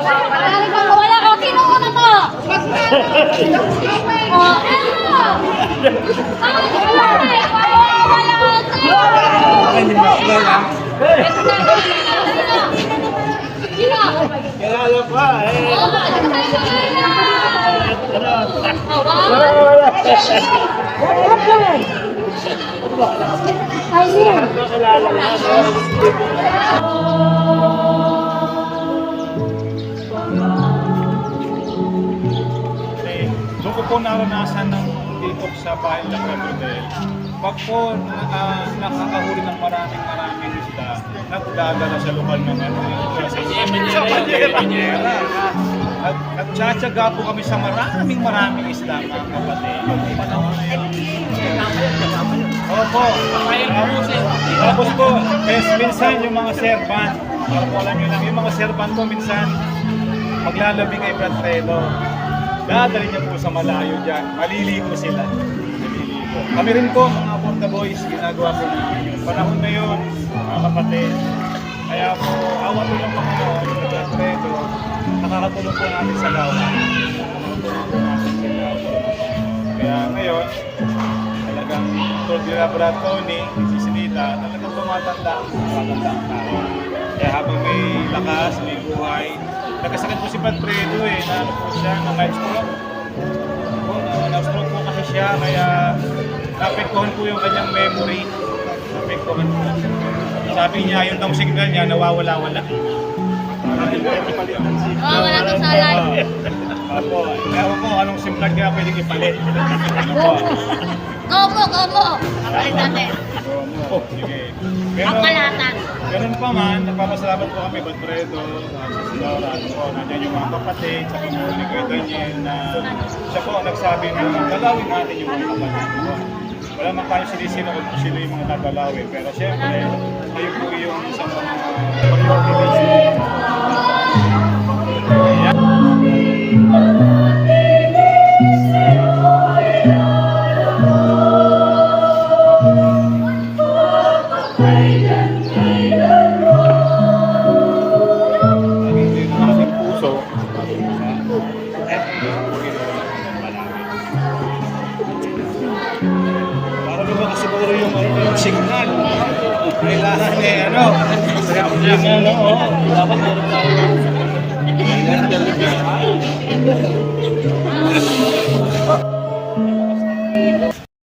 Wala ko, sino muna to? Oh, Kilala pa eh. Doon ko po naranasan ng dito sa bahay ng Labrador. Pag po nakakahuli ng maraming isda, nagdadala sa lokal ng sa Banyera. At tsatsaga po kami sa maraming isda, mga kapatid. Opo. Tapos po, minsan yung mga servant, para po alam nyo lang, yung mga servant po minsan, maglalabing kay Brad Fredo. Dadali niya po sa malayo dyan, maliligo sila. Kami rin po, mga Porta Boys, ginagawa po namin yung panahon na yun, mga kapatid. Kaya po, awa po ng Panginoon, yung Brad Fredo, nakakatulong po natin sa gawa. Kaya ngayon, talagang tulad nila Brad Tony, si Sinita, talagang tumatanda ang tao. Kaya habang may lakas, may buhay, nagkasakit po si Brad Fredo eh, na ano po siya, na life stroke. Na-stroke po kasi siya, kaya naapektuhan po yung kanyang memory. Naapektuhan po. Sabi niya, yung tong signal niya, nawawala-wala. wala kang salay. Opo, ewan ko anong simplag kaya pwedeng ipalit. Ano po? Gomo. Kapalit natin. Gomo, sige. Ang kalatan. Ganun pa man, nagpapasalamat po kami, Brad Fredo, sa Laura, nandiyan yung mga kapatid, sa pamuli kay Daniel, na siya po ang nagsabi na dalawin natin yung mga kapatid. Wala man tayo sinisino kung sino yung mga dadalawin, pero siyempre, kayo po yung isang mga priority. Para naman siguro yung signal. Kailangan eh, ano? Yung ano, dapat meron tayo.